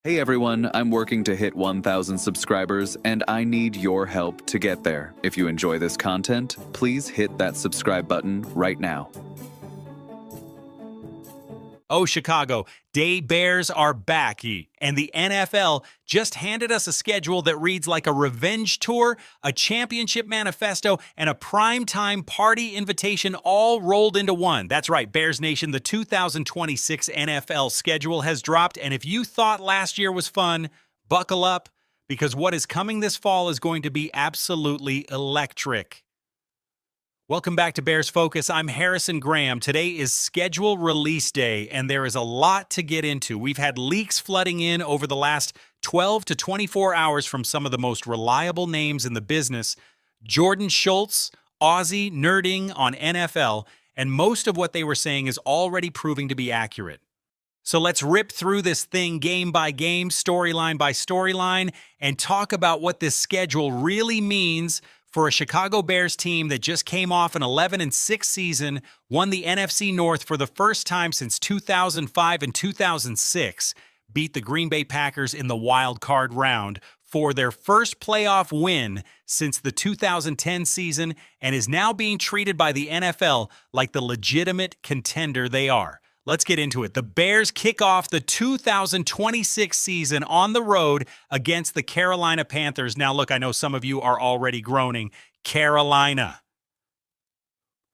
Hey everyone, I'm working to hit 1,000 subscribers, and I need your help to get there. If you enjoy this content, please hit that subscribe button right now. Oh, Chicago, day Bears are back, and the NFL just handed us a schedule that reads like a revenge tour, a championship manifesto, and a primetime party invitation all rolled into one. That's right, Bears Nation, the 2026 NFL schedule has dropped, and if you thought last year was fun, buckle up, because what is coming this fall is going to be absolutely electric. Welcome back to Bears Focus. I'm Harrison Graham. Today is schedule release day, and there is a lot to get into. We've had leaks flooding in over the last 12 to 24 hours from some of the most reliable names in the business. Jordan Schultz, Aussie nerding on NFL, and most of what they were saying is already proving to be accurate. So let's rip through this thing game by game, storyline by storyline, and talk about what this schedule really means for a Chicago Bears team that just came off an 11-6 season, won the NFC North for the first time since 2005 and 2006, beat the Green Bay Packers in the wild card round for their first playoff win since the 2010 season, and is now being treated by the NFL like the legitimate contender they are. Let's get into it. The Bears kick off the 2026 season on the road against the Carolina Panthers. Now, look, I know some of you are already groaning. Carolina.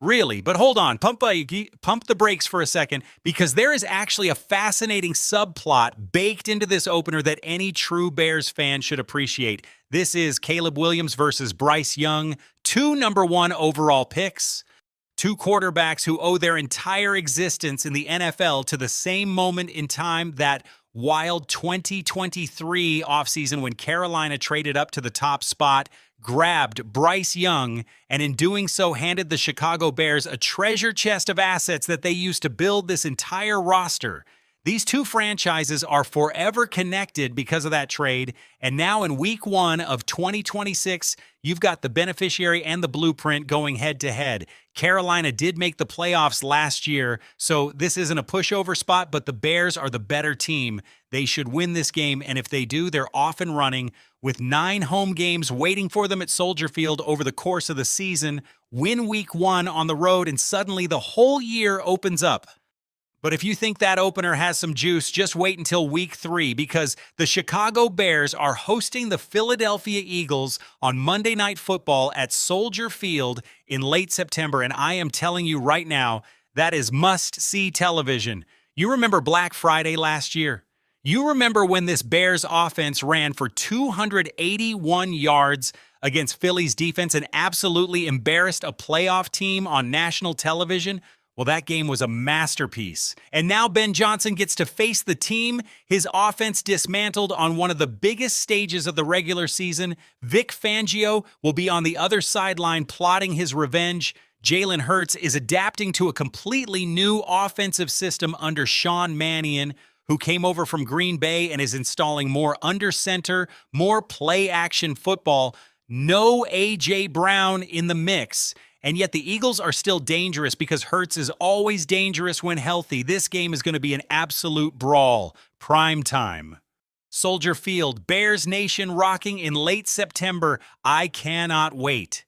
Really? But hold on. Pump the brakes for a second, because there is actually a fascinating subplot baked into this opener that any true Bears fan should appreciate. This is Caleb Williams versus Bryce Young, two number one overall picks. Two quarterbacks who owe their entire existence in the NFL to the same moment in time, that wild 2023 offseason when Carolina traded up to the top spot, grabbed Bryce Young, and in doing so handed the Chicago Bears a treasure chest of assets that they used to build this entire roster. These two franchises are forever connected because of that trade, and now in week 1 of 2026, you've got the beneficiary and the blueprint going head-to-head. Carolina did make the playoffs last year, so this isn't a pushover spot, but the Bears are the better team. They should win this game, and if they do, they're off and running with 9 home games waiting for them at Soldier Field over the course of the season. Win week 1 on the road, and suddenly the whole year opens up. But if you think that opener has some juice, just wait until week 3, because the Chicago Bears are hosting the Philadelphia Eagles on Monday Night Football at Soldier Field in late September. And I am telling you right now, that is must-see television. You remember Black Friday last year? You remember when this Bears offense ran for 281 yards against Philly's defense and absolutely embarrassed a playoff team on national television? Well, that game was a masterpiece. And now Ben Johnson gets to face the team, his offense dismantled on one of the biggest stages of the regular season. Vic Fangio will be on the other sideline plotting his revenge. Jalen Hurts is adapting to a completely new offensive system under Sean Mannion, who came over from Green Bay and is installing more under center, more play-action football. No A.J. Brown in the mix. And yet the Eagles are still dangerous because Hurts is always dangerous when healthy. This game is going to be an absolute brawl. Prime time. Soldier Field, Bears Nation rocking in late September. I cannot wait.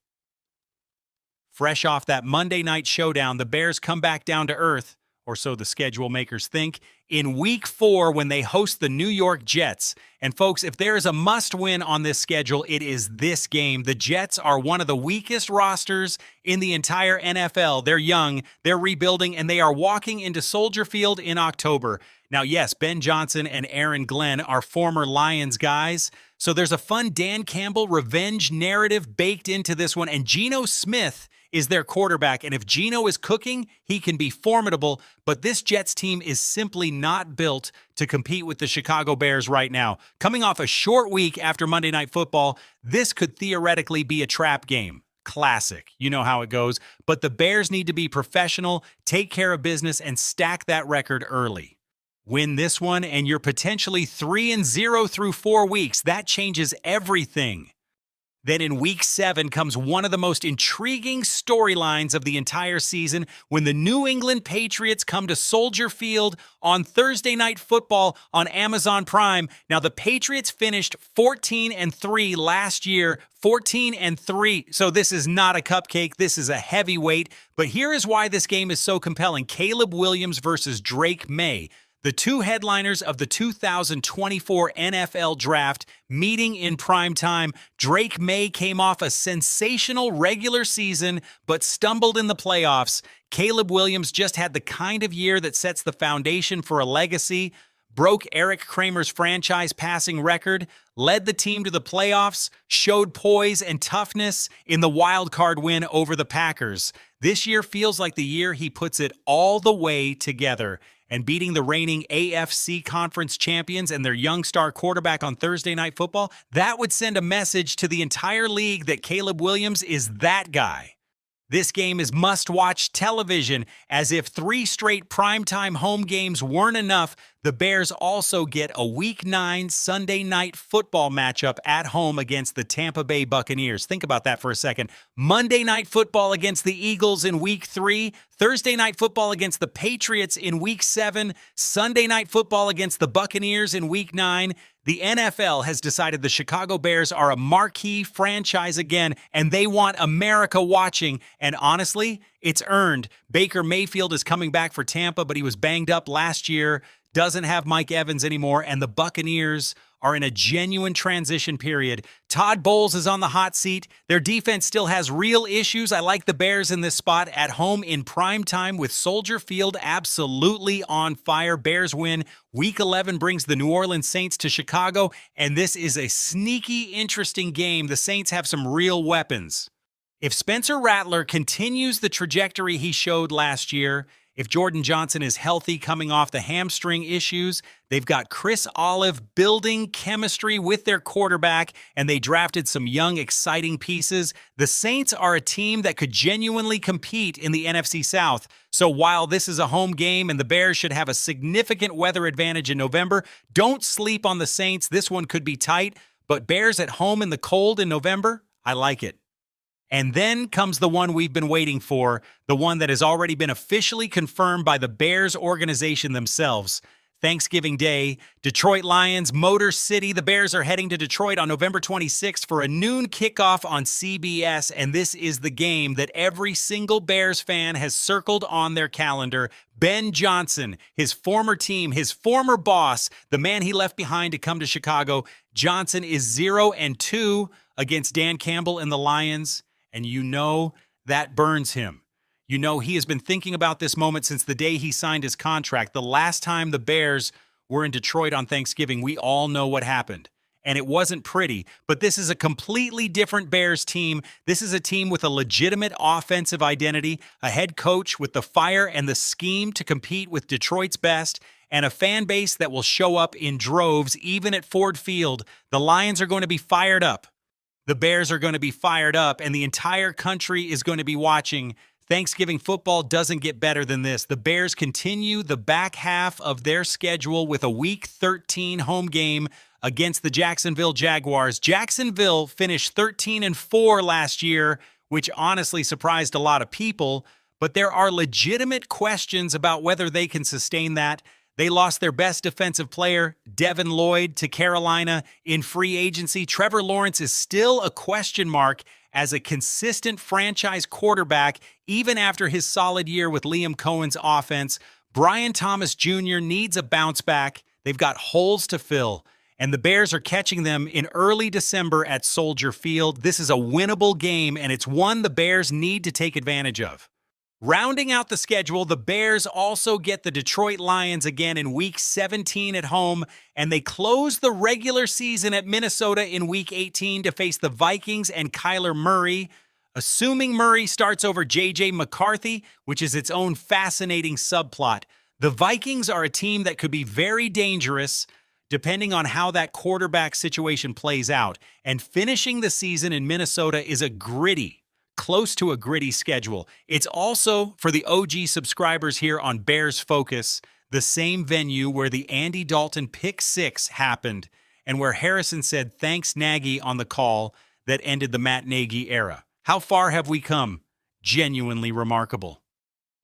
Fresh off that Monday night showdown, the Bears come back down to earth, or so the schedule makers think, in week 4 when they host the New York Jets. And folks, if there is a must-win on this schedule, it is this game. The Jets are one of the weakest rosters in the entire NFL. They're young, they're rebuilding, and they are walking into Soldier Field in October. Now, yes, Ben Johnson and Aaron Glenn are former Lions guys, so there's a fun Dan Campbell revenge narrative baked into this one, and Geno Smith is their quarterback, and if Geno is cooking, he can be formidable, but this Jets team is simply not built to compete with the Chicago Bears right now. Coming off a short week after Monday Night Football, this could theoretically be a trap game. Classic. You know how it goes. But the Bears need to be professional, take care of business, and stack that record early. Win this one, and you're potentially 3-0 through 4 weeks. That changes everything. Then in Week 7 comes one of the most intriguing storylines of the entire season when the New England Patriots come to Soldier Field on Thursday Night Football on Amazon Prime. Now, the Patriots finished 14-3 last year, 14-3. So this is not a cupcake. This is a heavyweight. But here is why this game is so compelling. Caleb Williams versus Drake May, the two headliners of the 2024 NFL Draft, meeting in prime time. Drake May came off a sensational regular season, but stumbled in the playoffs. Caleb Williams just had the kind of year that sets the foundation for a legacy, broke Eric Kramer's franchise passing record, led the team to the playoffs, showed poise and toughness in the wild card win over the Packers. This year feels like the year he puts it all the way together. And beating the reigning AFC Conference champions and their young star quarterback on Thursday Night Football, that would send a message to the entire league that Caleb Williams is that guy. This game is must-watch television, as if 3 straight primetime home games weren't enough. The Bears also get a Week 9 Sunday Night Football matchup at home against the Tampa Bay Buccaneers. Think about that for a second. Monday Night Football against the Eagles in Week 3, Thursday Night Football against the Patriots in Week 7, Sunday Night Football against the Buccaneers in Week 9. The NFL has decided the Chicago Bears are a marquee franchise again, and they want America watching. And honestly, it's earned. Baker Mayfield is coming back for Tampa, but he was banged up last year, doesn't have Mike Evans anymore, and the Buccaneers are in a genuine transition period. Todd Bowles is on the hot seat. Their defense still has real issues. I like the Bears in this spot at home in prime time with Soldier Field absolutely on fire. Bears win. Week 11 brings the New Orleans Saints to Chicago, and this is a sneaky, interesting game. The Saints have some real weapons. If Spencer Rattler continues the trajectory he showed last year, if Jordan Johnson is healthy coming off the hamstring issues, they've got Chris Olive building chemistry with their quarterback, and they drafted some young, exciting pieces. The Saints are a team that could genuinely compete in the NFC South. So while this is a home game and the Bears should have a significant weather advantage in November, don't sleep on the Saints. This one could be tight, but Bears at home in the cold in November, I like it. And then comes the one we've been waiting for, the one that has already been officially confirmed by the Bears organization themselves. Thanksgiving Day, Detroit Lions, Motor City. The Bears are heading to Detroit on November 26th for a noon kickoff on CBS, and this is the game that every single Bears fan has circled on their calendar. Ben Johnson, his former team, his former boss, the man he left behind to come to Chicago. Johnson is 0-2 against Dan Campbell and the Lions. And you know that burns him. You know he has been thinking about this moment since the day he signed his contract. The last time the Bears were in Detroit on Thanksgiving, we all know what happened. And it wasn't pretty, but this is a completely different Bears team. This is a team with a legitimate offensive identity, a head coach with the fire and the scheme to compete with Detroit's best, and a fan base that will show up in droves even at Ford Field. The Lions are going to be fired up. The Bears are going to be fired up, and the entire country is going to be watching. Thanksgiving football doesn't get better than this. The Bears continue the back half of their schedule with a Week 13 home game against the Jacksonville Jaguars. Jacksonville finished 13-4 last year, which honestly surprised a lot of people, but there are legitimate questions about whether they can sustain that. They lost their best defensive player, Devin Lloyd, to Carolina in free agency. Trevor Lawrence is still a question mark as a consistent franchise quarterback, even after his solid year with Liam Cohen's offense. Brian Thomas Jr. needs a bounce back. They've got holes to fill, and the Bears are catching them in early December at Soldier Field. This is a winnable game, and it's one the Bears need to take advantage of. Rounding out the schedule, the Bears also get the Detroit Lions again in Week 17 at home, and they close the regular season at Minnesota in Week 18 to face the Vikings and Kyler Murray. Assuming Murray starts over J.J. McCarthy, which is its own fascinating subplot, the Vikings are a team that could be very dangerous depending on how that quarterback situation plays out. And finishing the season in Minnesota is close to a gritty schedule. It's also, for the OG subscribers here on Bears Focus, the same venue where the Andy Dalton pick six happened and where Harrison said, "Thanks, Nagy," on the call. that ended the Matt Nagy era. How far have we come? Genuinely remarkable.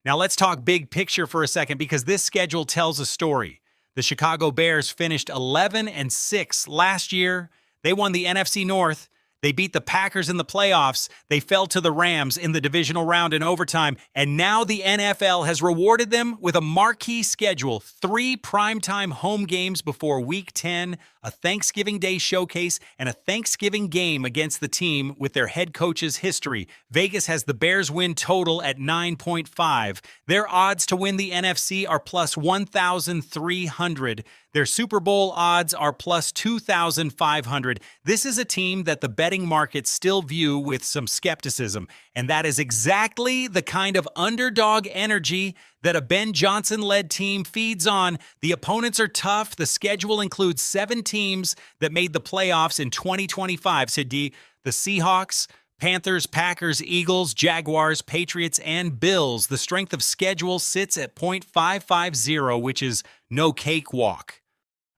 Now let's talk big picture for a second because this schedule tells a story. The Chicago Bears finished 11-6 last year. They won the NFC North. They beat the Packers in the playoffs. They fell to the Rams in the divisional round in overtime. And now the NFL has rewarded them with a marquee schedule. 3 primetime home games before Week 10, a Thanksgiving Day showcase, and a Thanksgiving game against the team with their head coach's history. Vegas has the Bears win total at 9.5. Their odds to win the NFC are plus 1,300. Their Super Bowl odds are plus 2,500. This is a team that the betting markets still view with some skepticism, and that is exactly the kind of underdog energy that a Ben Johnson-led team feeds on. The opponents are tough. The schedule includes 7 teams that made the playoffs in 2025, Siddi. The Seahawks, Panthers, Packers, Eagles, Jaguars, Patriots, and Bills. The strength of schedule sits at .550, which is no cakewalk.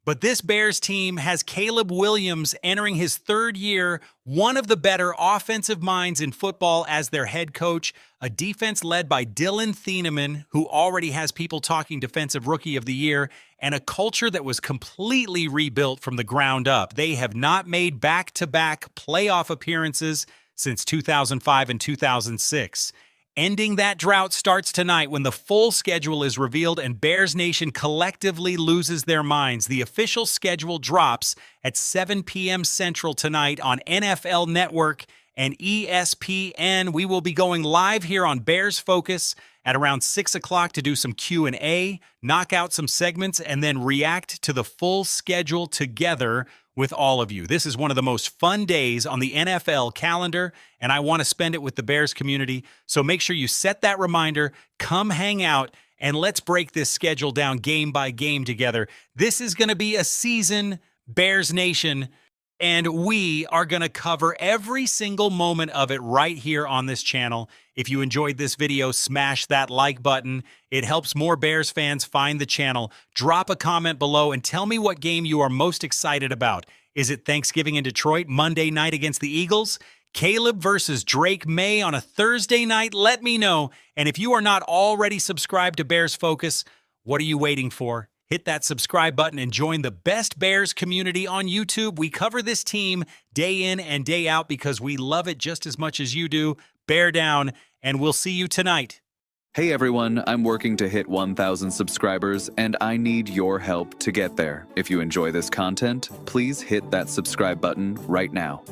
But this Bears team has Caleb Williams entering his 3rd year, one of the better offensive minds in football as their head coach, a defense led by Dylan Thieneman, who already has people talking Defensive Rookie of the Year, and a culture that was completely rebuilt from the ground up. They have not made back-to-back playoff appearances since 2005 and 2006. Ending that drought starts tonight when the full schedule is revealed and Bears Nation collectively loses their minds. The official schedule drops at 7 p.m. Central tonight on NFL Network and ESPN. We will be going live here on Bears Focus at around 6 o'clock to do some Q&A, knock out some segments, and then react to the full schedule together with all of you. This is one of the most fun days on the NFL calendar, and I want to spend it with the Bears community. So make sure you set that reminder, come hang out, and let's break this schedule down game by game together. This is going to be a season, Bears Nation, and we are going to cover every single moment of it right here on this channel. If you enjoyed this video, smash that like button. It helps more Bears fans find the channel. Drop a comment below and tell me what game you are most excited about. Is it Thanksgiving in Detroit, Monday night against the Eagles? Caleb versus Drake May on a Thursday night? Let me know. And if you are not already subscribed to Bears Focus, what are you waiting for? Hit that subscribe button and join the best Bears community on YouTube. We cover this team day in and day out because we love it just as much as you do. Bear down, and we'll see you tonight. Hey everyone, I'm working to hit 1,000 subscribers, and I need your help to get there. If you enjoy this content, please hit that subscribe button right now.